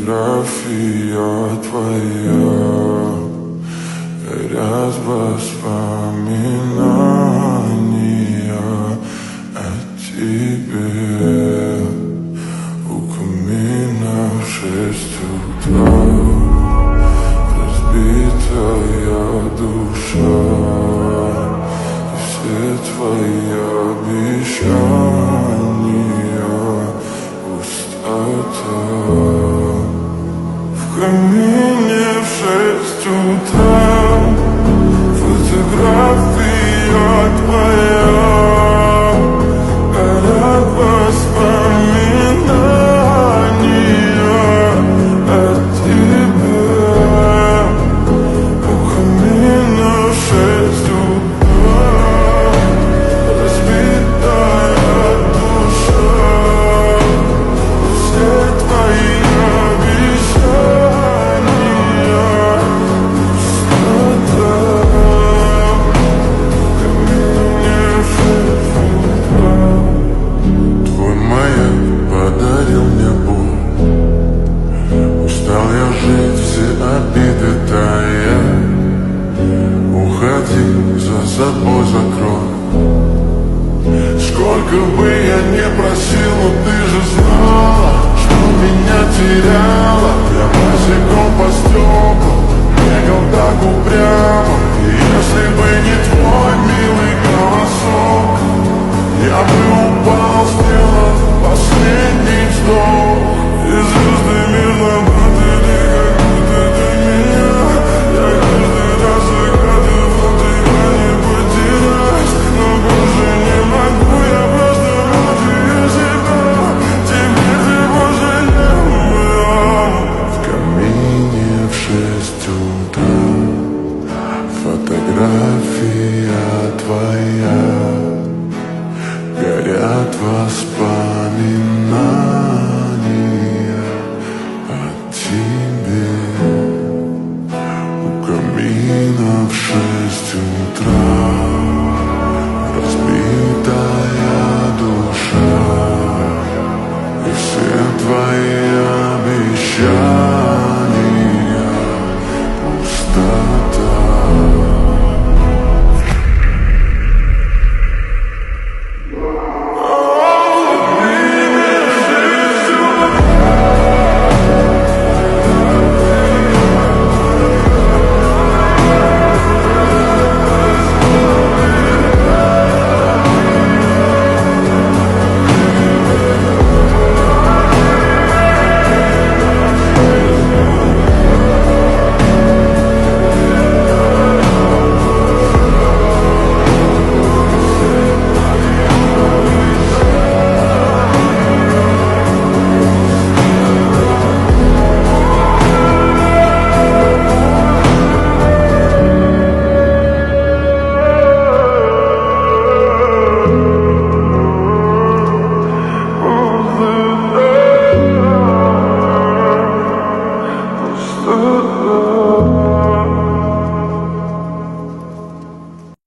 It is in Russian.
фотография твоя горят воспоминания о тебе. У камина в 6 утра разбитая душа, и все твои обещания пустота. В камине в 6 утра фотография твоя горят воспоминания о тебе. У камина в 6 утра разбитая душа, все твои обещания пустота. В камине в 6 утра твой маяк подарил мне боль. Устал я жить, все обиды тая. Уходи, за собой закрой. Сколько бы я не просил, но ты же знала, что меня